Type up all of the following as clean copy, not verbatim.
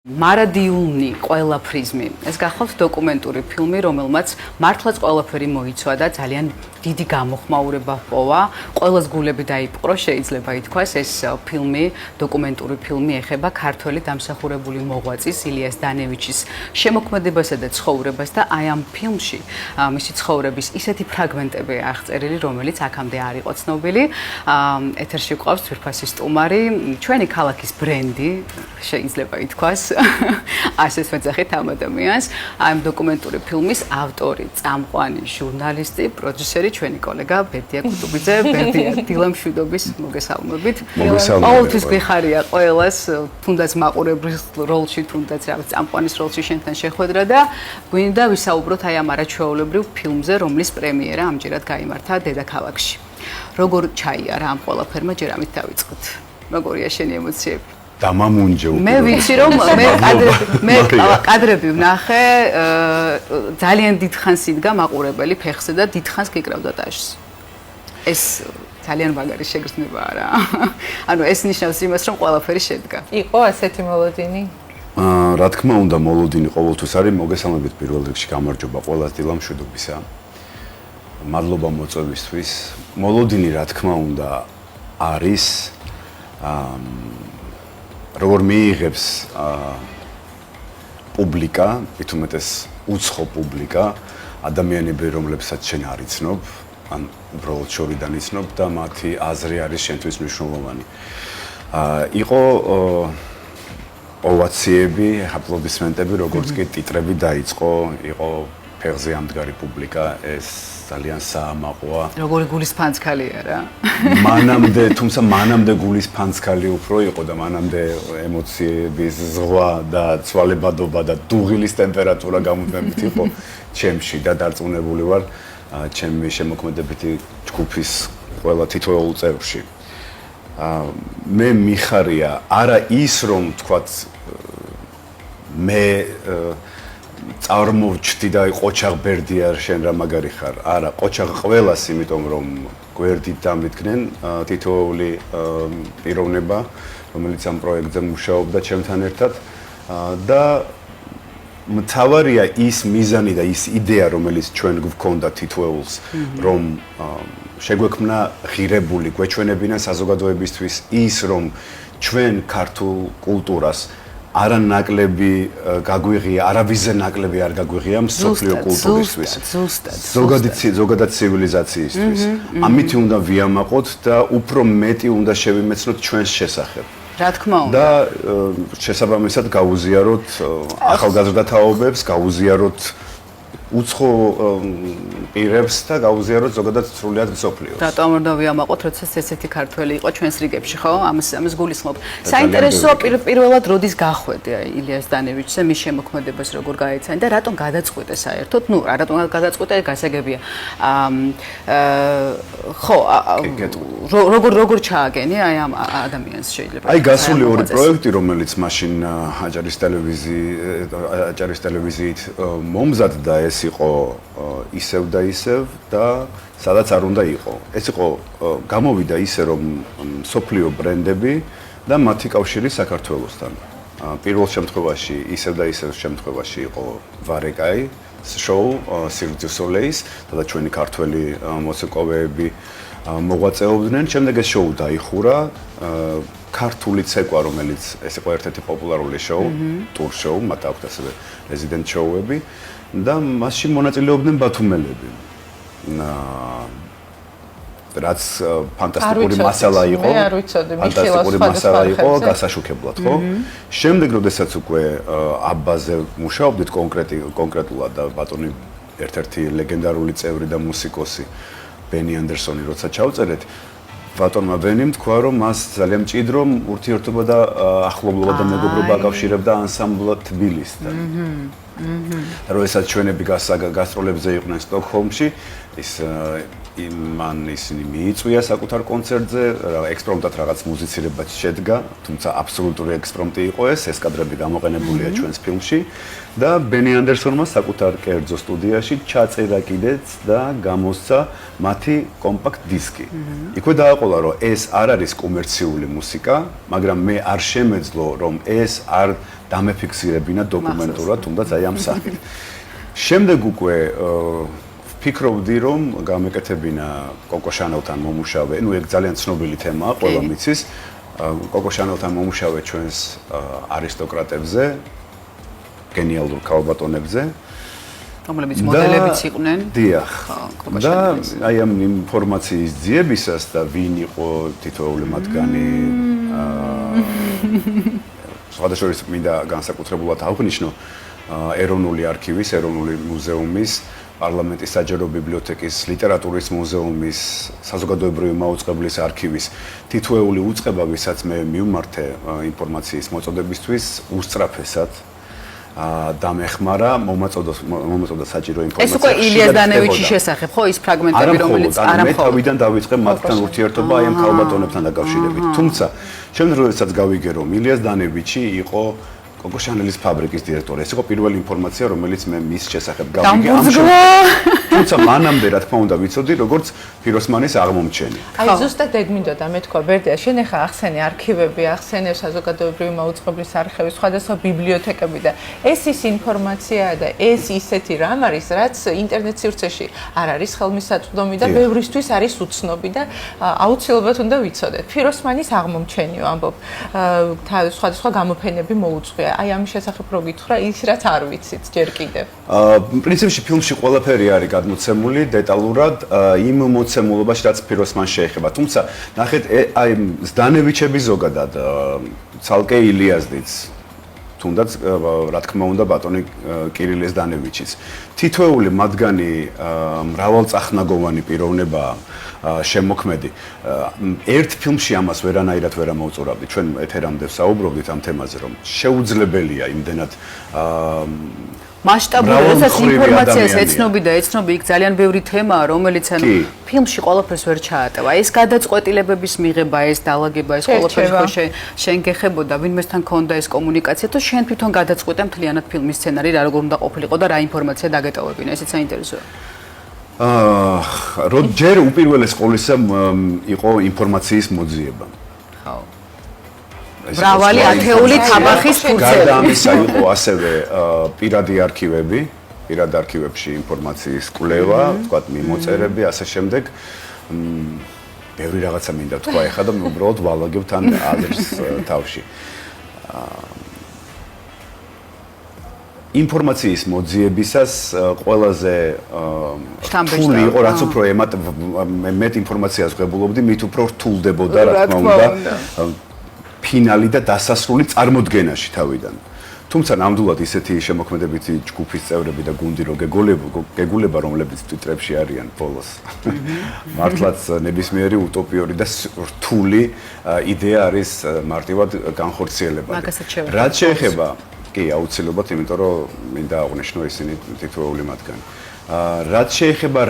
მარადიული ყველა პრიზმი. ეს გახლავთ დოკუმენტური ფილმი, რომელმაც მართლაც ყველაფერი მოიცვა და ძალიან დიდი გამოხმაურება ჰპოვა. ყველას გულები დაიპყრო, შეიძლება ითქვას, ეს ფილმი, დოკუმენტური ფილმი ეხება ქართველი დამსახურებული მოღვაწის ილიას დანევიჩის შემოქმედებასა და ცხოვრებას და აი ამ ფილმში მისი ცხოვრების ისეთი ფრაგმენტებია აღწერილი, რომელიც აქამდე არ იყო ცნობილი. ეთერში გვყავს ძვირფასი სტუმარი, ჩვენი ქალაქის ბრენდი, შეიძლება ითქვას. ასეც მეძახით ამ ადამიანს, ამ დოკუმენტური ფილმის ავტორი, წამყვანი, ჟურნალისტი, პროდიუსერი, ჩვენი კოლეგა ბერდია კუტუბიძე, ბერდია დილამშვიდობის მოგესალმებით. ყოველთვის გიხარია ყველას, თუნდაც მაყურებლის როლში, თუნდაც რაღაც წამყვანის როლში შენთან შეხვედრა და გვინდა ვისაუბროთ აი ამ არაჩვეულებრივ ფილმზე, რომლის პრემიერა ამჯერად გაიმართა დედაქალაქში. როგორ ჩაიარა ამ ყველაფერმა, ჯერ ამით დავიწყოთ. როგორია შენი ემოციები? დამამუნჯე უკვე. მე ვიცი რომ მე კადრები ვნახე, ძალიან დიდხანს იდგა მაყურებელი ფეხზე და დიდხანს გიკრავდა ტაშს. ეს ძალიან მაგარი შეგრძნებაა რა. ანუ ეს ნიშნავს იმას, რომ ყველაფერი შედგა. იყო ასეთი მოლოდინი? რა თქმა უნდა, მოლოდინი ყოველთვის არის. მოგესალმებით პირველ რიგში, გამარჯობა ყველას დილამშვიდობისა. მადლობა მოწვევისთვის. მოლოდინი რა თქმა უნდა არის როგორ მიიღებს პუბლიკა, თუმეტეს უცხო პუბლიკა, ადამიანები, რომლებსაც შენ არ იცნობ, ან უბრალოდ შორიდან იცნობ და მათი აზრი არის შენთვის მნიშვნელოვანი. იყო ოვაციები, აპლოდისმენტები, როგორც კი ტიტრები დაიწყო, იყო ფეხზე ამდგარი პუბლიკა, ეს ძალიან საამაყოა. როგორი გულის ფანცქალია რა. თუმცა მანამდე გულის ფანცქალი უფრო იყო და მანამდე ემოციების ზღვა და ცვალებადობა და დუღილის ტემპერატურა გამუდმებით იყო ჩემში და დარწმუნებული ვარ ჩემი შემოქმედებითი ჯგუფის ყველა თითოეულ წევრში. მე მიხარია არა ის რომ თქვათ მე წარმოვჩდი და ყოჩაღ ბერდია შენ რა მაგარი ხარ. არა, ყოჩაღ ყველას, იმიტომ რომ გვერდით დამიდგნენ თითოეული პიროვნება, რომელიც ამ პროექტზე მუშაობდა ჩემთან ერთად და მთავარია ის მიზანი და ის იდეა, რომელიც ჩვენ გვქონდა თითოეულს, რომ შეგვექმნა ღირებული, გვეჩვენებინა საზოგადოებისთვის ის, რომ ჩვენ ქართულ კულტურას არანაკლები გაგვიღია, არავიზე ნაკლები არ გაგვიღია მსოფლიო კულტურისთვის. ზოგადად ცივილიზაციისთვის. ამით უნდა ვიამაყოთ და უფრო მეტი უნდა შევიმეცნოთ ჩვენს შესახებ. რა თქმა უნდა. და შესაბამისად გაუზიაროთ ახალგაზრდა თაობებს, გაუზიაროთ უცხო პირებს და გაუზიაროთ ზოგადად სრულიად მსოფლიოს. რატომ უნდა ვიამაყოთ, როდესაც ესეთი ქართველი იყო ჩვენს რიგებში, ხო? ამას გულისხმობ. საინტერესოა პირველად როდის გახვედე ილიას დანევიჩზე, მის შემოქმედებას როგორ გაეცანი და რატომ გადაწყვიტე საერთოდ? ნუ, რატომ გადაწყვიტე, გასაგებია. ხო, როგორ ჩააგენი აი ამ ადამიანს შეიძლება? აი გასული ორი პროექტი, რომელიც მაშინ აჭარის ტელევიზიით მომზადდა, ეს იყო ისევ და ისევ და სადაც არ უნდა იყო. ეს იყო გამოვიდა ისე რომ სოფლიო ბრენდები და მათი კავშირი საქართველოსთან. პირველ შემთხვევაში ისევ და ისევ შემთხვევაში იყო ვარეკაი შოუ Cirque du Soleil და ჩვენი ქართველი მუსიკოსები მოღვაწეობდნენ. შემდეგ ეს შოუ დაიხურა ქართული ცეკვა, რომელიც ეს იყო ერთ-ერთი პოპულარული შოუ, ტურ შოუ, მათ აქვთ ასევე რეზიდენტ შოუები. და მასში მონაწილეობდნენ ბათუმელები. რაც ფანტასტიკური მასალა იყო. მე არ ვიცოდი, ფანტასტიკური მასალა იყო, გასაშუქებლად, ხო? შემდეგ, როდესაც უკვე აბაზე მუშაობდით კონკრეტულად და ბატონი ერთ-ერთი ლეგენდარული წევრი და მუსიკოსი ბენი ანდერსონი როცა ჩავწერეთ, ბატონმა ბენიმ თქვა, რომ მას ძალიან მჭიდრო ურთიერთობა და ახლობლობა და მეგობრობა აკავშირებდა ანსამბლ თბილისთან. როდესაც ჩვენები გასტროლებზე იყვნენ სტოკჰოლმში, მან ისინი მიიწვია საკუთარ კონცერტზე, ექსპრომტად რაღაც მუსიცირება შედგა, თუმცა აბსოლუტური ექსპრომტი იყო ეს კადრები გამოყენებულია ჩვენს ფილმში და ბენი ანდერსონმა საკუთარ კერძო სტუდიაში ჩაწერა კიდეც და გამოსცა მათი კომპაქტ დისკი. იქვე დააყოლა, რომ ეს არ არის კომერციული მუსიკა, მაგრამ მე არ შემეძლო, რომ ეს არ დამეფიქსირებინა დოკუმენტურად, თუნდაც აი ამ სახით. შემდეგ უკვე ვფიქრობდი, რომ გამეკეთებინა კოკო შანელთან მომუშავე, ну ეგ ძალიან ცნობილი თემაა, ყველა მიცის. კოკო შანელთან მომუშავე ჩვენს არისტოკრატებზე, გენიალურ ქალბატონებზე. რომლებიც მოდელებიც იყვნენ. დიახ. და აი ამ ინფორმაციის ძიებისას და ვინ იყო თითოეული მათგანი სხვადასხვა მინდა განსაკუთრებულად აღვნიშნო ეროვნული არქივის, ეროვნული მუზეუმის, პარლამენტის საჯარო ბიბლიოთეკის, ლიტერატურის მუზეუმის, საზოგადოებრივი მაუწყებლის არქივის თითოეული უწყება, ვისაც მე მივმართე ინფორმაციის მოწოდებისთვის, უსწრაფესად დამეხმარა მომაწოდა საჭირო ინფორმაცია. ეს უკვე ილიას დანევიჩის შესახებ, ხო, ის ფრაგმენტები, რომელიც არ მე თავიდან დავიწყე მათთან ურთიერთობა აი ამ ქალბატონებთან დაკავშირებით. თუმცა, შემდეგ როდესაც გავიგე, რომ ილიას დანევიჩი იყო კოკო შანელის ფაბრიკის დირექტორი. ეს იყო პირველი ინფორმაცია, რომელიც მე მის შესახებ გავიგე. თუმცა მანამდე რა თქმა უნდა ვიცოდი, როგორც ფიროსმანის აღმომჩენი. აი ზუსტად ეგ მინდოდა მეთქვა, ბერდია, შენ ახლა ახსენე არქივები, ახსენე საზოგადოებრივი მაუწყებლის არქივი, სხვადასხვა ბიბლიოთეკები და ეს ის ინფორმაციაა და ეს ისეთი რამ არის, რაც ინტერნეტ სივრცეში არ არის ხელმისაწვდომი და ბევრისთვის არის უცნობი და აუცილებლად უნდა ვიცოდეთ. ფიროსმანის აღმომჩენიო ამბობ, სხვადასხვა გამოფენები მოუწყვია. აი ამის შესახებ რო გითხრა, ის რაც არ ვიცით ჯერ კიდევ. პრინციპში ფილმში ყველაფერი არის გადმოცემული დეტალურად იმ მოცემულობაში, რაც ფიროსმანს შეეხება. თუმცა, ნახეთ, აი ზდანევიჩები ზოგადად, ცალკე ილიაზდიც, თუნდაც რა თქმა უნდა ბატონი კირილე ზდანევიჩის. თითოეული მათგანი მრავალწახნაგოვანი პიროვნებაა. შემოქმედი. ერთ ფილმში ამას ვერანაირად ვერ ამოვწურავდი. ჩვენ ეთერამდე ვსაუბრობდით ამ თემაზე, რომ შეუძლებელია იმდენად მასშტაბური, როდესაც ინფორმაციას ეცნობი და ეცნობი, იქ ძალიან ბევრი თემაა, რომელიც ანუ ფილმში ყველაფერს ვერ ჩაატევა. ეს გადაწყვეტილებების მიღება, ეს დალაგება, ეს ყველაფერი ხო შენ გეხებოდა, ვინმესთან ქონდა ეს კომუნიკაცია, თუ შენ თვითონ გადაწყვეტე მთლიანად ფილმის სცენარი რა როგორ უნდა ყოფილიყო და რა ინფორმაცია დაგეტოვებინა. ესეც საინტერესოა. ჯერ უპირველეს ყოვლისა იყო ინფორმაციის მოძიება. ხო. მრავალი ათეული თაბახის ფურცელი. გარდა ამისა იყო ასევე პირადი არქივები, პირად არქივებში ინფორმაციის კვლევა, თქვათ მიმოწერები, ასე შემდეგ. ბევრი რაღაცა მინდა თქვა ეხლა და უბრალოდ ვალაგებ თან აზრს თავში. ინფორმაციის მოძიებისას ყველაზე რთული იყო, რაც უფრო მეტ ინფორმაციას ვღებულობდი, მით უფრო რთულდებოდა, რა თქმა უნდა, ფინალი და დასასრული წარმოდგენაში თავიდან. თუმცა ნამდვილად ისეთი შემოქმედებითი ჯგუფის წევრები და გუნდი რო გეგულება, რომლებიც ტვიტრებში არიან ბოლოს. მართლაც ნებისმიერი утоპიური და რთული იდეა არის მარტივად განხორციელება. რაც შეეხება კი, აუცილებლად, იმიტომ რომ მინდა აღვნიშნო ისინი თითოეული მათგანი. რაც შეეხება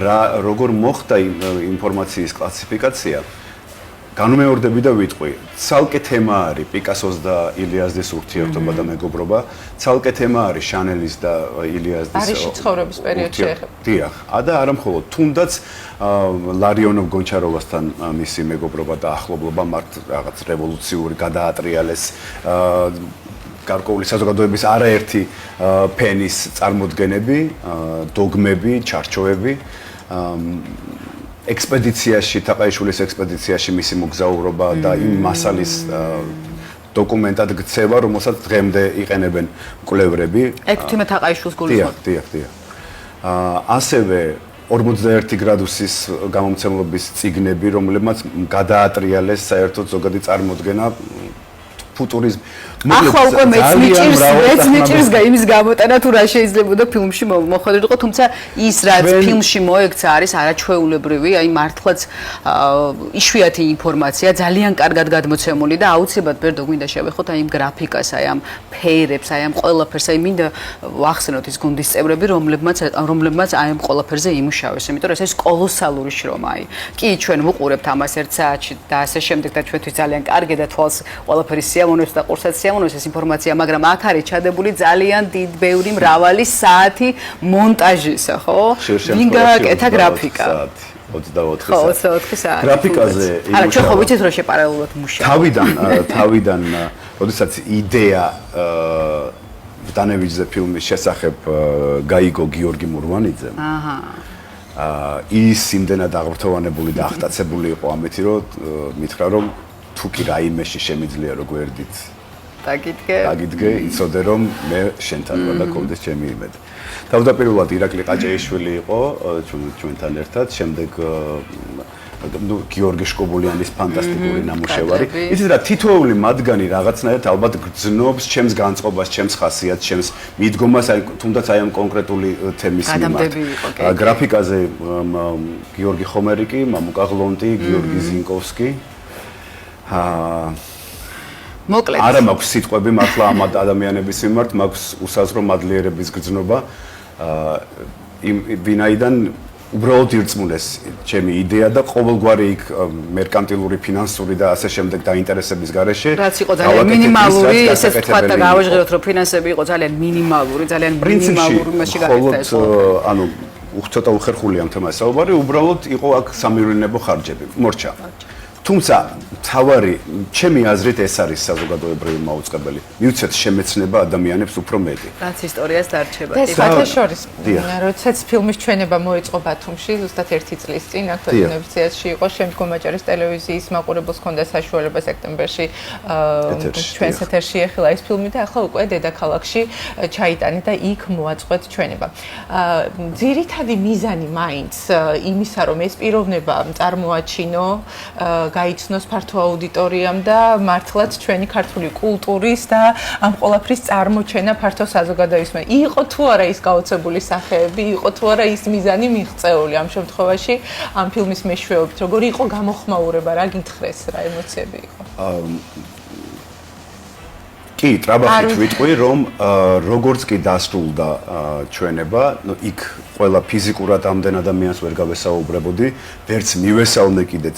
როგორ მოხდა ინფორმაციის კლასიფიკაცია, განუმეორდები და ვიტყვი, ცალკე თემა არის პიკასოს და ილიაზდის ურთიერთობა და მეგობრობა, ცალკე თემა არის შანელის და ილიაზდის პარიზში ცხოვრების პერიოდში ეხება. დიახ, და არა მხოლოდ, თუნდაც ლარიონოვ გონჩაროვასთან მისი მეგობრობა და ახლობლობა მართ რაღაც რევოლუციური გადაატრიალეს გარკვეული საზოგადოების არაერთი ფენის წარმოდგენები, დოგმები, ჩარჩოები. ექსპედიციაში, თაყაიშვილის ექსპედიციაში მისი მოგზაურობა და იმ მასალის დოკუმენტად გცევა, რომელსაც დღემდე იყენებენ მკვლევრები. ეგ თვითონ თაყაიშვილს გულისხმობ. დიახ. ასევე 41 გრადუსის გამომცემლობის წიგნები, რომლებმაც გადაატრიალეს საერთოდ ზოგადი წარმოდგენა ფუტურიზმი. ახლა უკვე მეც მიჭირს იმის გამოტანა თუ რა შეიძლებოდა ფილმში მოხდებოდა, თუმცა ის რაც ფილმში მოექცა არის არაჩვეულებრივი, აი მართლაც იშვიათი ინფორმაცია, ძალიან კარგად გადმოცემული და აუცილებლად ბერდო გვინდა შევეხოთ აი იმ გრაფიკას, აი ამ ფეირებს, აი ამ ყველაფერს, აი მინდა ვახსენოთ ის გუნდის წევრები, რომლებმაც აი ამ ყველაფერზე იმუშავეს, იმიტომ რომ ეს კოლოსალური შრომა აი. კი, ჩვენ ვუყურებთ ამას ერთ საათში და ასე შემდეგ და ჩვენთვის ძალიან კარგი და თვალს ყველაფერი სიამოვნებს და ყურსაც ეს ინფორმაცია, მაგრამ აქ არის ჩადებული ძალიან ბევრი მრავალი საათი მონტაჟისა, ხო? ვინ გააკეთა გრაფიკა? 24 საათი. ხო, 24 საათი. გრაფიკაზე არა, ჩვენ ხო ვიცით რომ შეპარალელურად მუშაობთ. თავიდან როდესაც იდეა დანევიჩზე ფილმის შესახებ გაიგო გიორგი მურვანიძემ. ის იმდენად აღფრთოვანებული და აღტაცებული იყო ამეთი, რომ მითხრა, რომ თუ კი რაიმეში შემიძლია რო გვერდით დაგიდგე, იცოდე რომ მე შენთან ვარ და გქონდეს ჩემი იმედი. თავდაპირველად ირაკლი ყაჭეიშვილი იყო ჩვენთან ერთად, შემდეგ გიორგი შკობულიანის ფანტასტიკური ნამუშევარი. იცით რა, თითოეული მათგანი რაღაცნაირად ალბათ გრძნობს ჩემს განწყობას, ჩემს ხასიათს, ჩემს მიდგომას, თუნდაც აი ამ კონკრეტული თემის მიმართ. გრაფიკაზე გიორგი ხომერიკი, მამუკა ღლონტი, გიორგი ზინკოვსკი. მოკლედ. არა მაქვს სიტყვები მართლა ამ ადამიანების მიმართ, მაქვს უსაზრო მადლიერების გრძნობა. ვინაიდან უბრალოდ ირწმუნეს ჩემი იდეა და ყოველგვარი იქ მერკანტილური, ფინანსური და ასე შემდეგ დაინტერესების გარეშე. რაც იყო ძალიან მინიმალური, ესეც თქვა და გავაჟღეროთ, რომ ფინანსები იყო ძალიან მინიმალური, ძალიან მინიმალური მასში გაკეთდა ეს. ანუ ცოტა უხერხული ამ თემაზე საუბარი, უბრალოდ იყო აქ სამივრინებო ხარჯები. მორჩა. თუმცა თავარი ჩემი აზრით ეს არის საზოგადოებრივი მაუწყებელი. მივცეთ შემეცნება ადამიანებს უფრო მეტი. რაც ისტორიას დარჩება. და საერთაშორის, როდესაც ფილმის ჩვენება მოეწყო ბათუმში, ზუსტად 1 წლის წინ, აქ უნივერსიტეტში იყო, შემდგომ აჭარის ტელევიზიის მაყურებელს ჰქონდა საშუალება სექტემბერში ჩვენს ეთერში ეხლა ეს ფილმი და ახლა უკვე დედაქალაქში ჩაიტანა და იქ მოაწყვეთ ჩვენება. ძირითადი მიზანი მაინც იმისა, რომ ეს პიროვნება წარმოაჩინო, გაიცნოს ფართო აუდიტორიამ და მართლაც ჩვენი ქართული კულტურის და ამ ყველაფრის წარმოჩენა ფართო საზოგადოებისმა. იყო თუ არა ის გაოცებული სახეები, იყო თუ არა ის მიზანი მიღწეული ამ შემთხვევაში ამ ფილმის მეშვეობით. როგორი იყო გამოხმაურება, რა გითხრეს, რა ემოციები იყო? კი, ტრაბახით ვიტყვი, რომ როგორც კი დასრულდა ჩვენება, იქ ყველა ფიზიკურად ამდენ ადამიანს ვერ გავესაუბრებოდი, ვერც მივესალმე კიდეც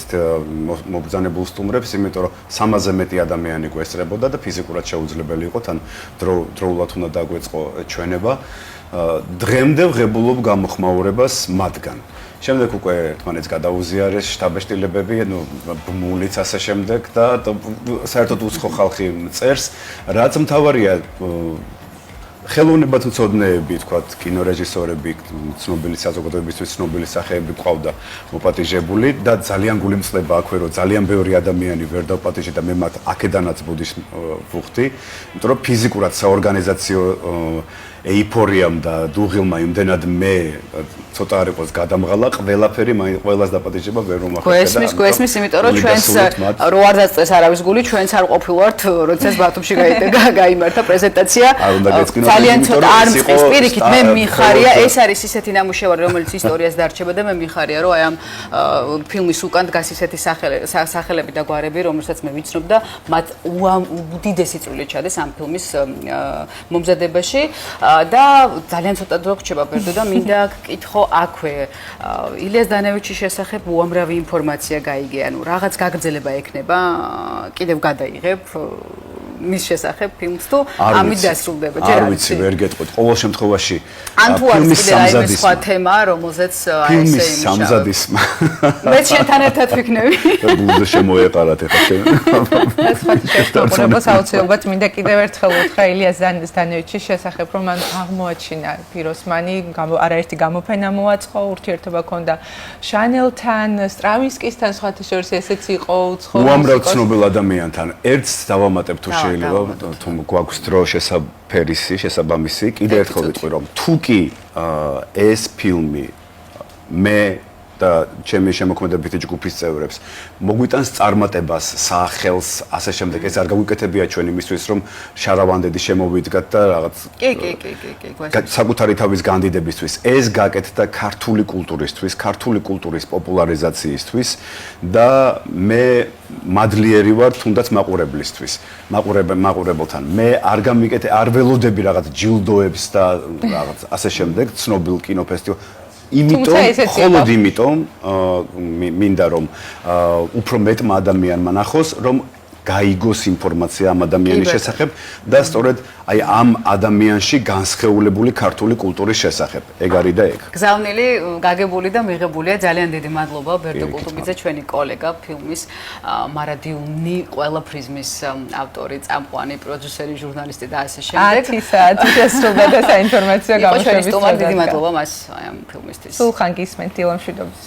მობრძანებულ სტუმრებს, იმიტომ რომ 300-ზე მეტი ადამიანი გვესწრებოდა და ფიზიკურად შეუძლებელი იყო თან დროულად უნდა დაგვეწყო ჩვენება. დღემდე ვღებულობ გამოხმაურებას მათგან. შემდეგ უკვე ერთმანეთს გადაუზიარეს შტაბ-შტილებები, ბმულიც ასე შემდეგ და საერთოდ უცხო ხალხი წერს, რაც მთავარია ხელოვნებად მცოდნეები, თქვათ, კინორეჟისორები, ცნობილი საზოგადოებისთვის ცნობილი სახეები ყავდა მოპატიჟებული და ძალიან გულიმწყდება აქვე, რომ ძალიან ბევრი ადამიანი ვერ დაპატიჟე და მე მათ აქედანაც ბუდის ვუხდი, იმიტომ რომ ფიზიკურად საორგანიზაციო ეიფორიამ და დუღილმა იმდენად მე ცოტა არ იყოს გადამღალა, ყველაფერი ყველას დაპატიჟება ვერ რომ ახერხა. გვესმის, იმიტომ რომ ჩვენს რო არ დაწყეს არავის გული, ჩვენც არ ყოფილვართ, როდესაც ბათუმში გაიმართა პრეზენტაცია. ძალიან ცოტა არ მწყის პირიქით, მე მიხარია, ეს არის ისეთი ნამუშევარი, რომელიც ისტორიას დარჩება და მე მიხარია, რომ აი ამ ფილმის უკან დგას ისეთი სახელები და გვარები, რომელსაც მე ვიცნობ და მათ უდიდესი წვლილი ჩადეს ამ ფილმის მომზადებაში. და ძალიან ცოტა დრო გრჩება ბერდო და მინდა გკითხო აქვე ილიას დანევიჩის შესახებ უამრავი ინფორმაცია გაიგე, ანუ რაღაც გაგრძელება ექნება, კიდევ გადაიღებ მის შესახებ ფილმს თუ ამით დასრულდება ჯერ არ ვიცი, ვერ გეტყვით. ყოველ შემთხვევაში ან თუ არის კიდე რაიმე სხვა თემა, რომელზეც აი ესე იმუშავა. სამზადისმა. მე შენთან ერთად ვიქნები. გულზე შემოეყარათ ახლა შენ. ეს ფაქტია, აუცილებლად მინდა კიდევ ერთხელ უთხრა ილიას დანევიჩის შესახებ, რომ მან აღმოაჩინა პიროსმანი, არაერთი გამოფენა მოაწყო, ურთიერთობა ჰქონდა შანელთან, სტრავინსკისთან, სხვათა შორის ესეც იყო უცხო. უამრავ ცნობილ ადამიანთან ერთს დავამატებ თუ შეიძლება, თუ გვაქვს დრო შესაბამისი, კიდევ ერთხელ ვიტყვი, რომ თუ კი ეს ფილმი მე და ჩემი შემოქმედებითი ჯგუფის წევრებს მოგვიტანს წარმატებას, სახელს, ასე შემდეგ, ეს არ გაგვიკეთებია ჩვენ იმისთვის, რომ შარავანდედი შემოვიდგათ და რაღაც საკუთარი თავის განდიდებისთვის. ეს გაკეთდა ქართული კულტურისთვის, ქართული კულტურის პოპულარიზაციისთვის და მე მადლიერი ვარ თუნდაც მაყურებლისთვის, მაყურებელთან. მე არ გამიკეთე, არ ველოდები რაღაც ჯილდოებს და რაღაც ასე შემდეგ, ცნობილ კინოფესტივალს მხოლოდ იმიტომ მინდა რომ უფრო მეტმა ადამიანმა ნახოს, რომ გაიგოს ინფორმაცია ამ ადამიანის შესახებ და სწორედ აი ამ ადამიანში განსხეულებული ქართული კულტურის შესახებ. ეგ არის და ეგ. გზავნილი, გაგებული და მიღებულია. ძალიან დიდი მადლობა ბერტო კულტუბიძე, ჩვენი კოლეგა, ფილმის მარადიუმნი, ყველა პრიზმის ავტორი, წამყვანი, პროდიუსერი, ჟურნალისტი და ასე შემდეგ. 10 საათი დასრულდა და საინფორმაციო გამოშვების სტუმარი, დიდი მადლობა მას ამ ფილმისთვის. სულხან გისმენთ დილამშვიდობის.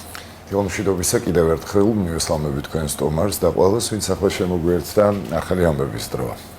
დილამშვიდობისა კიდევ ერთხელ მივესალმებით თქვენ სტუმარს და ყველას, ვინც ახლა შემოგვიერთდა ახალი ამბების დროა.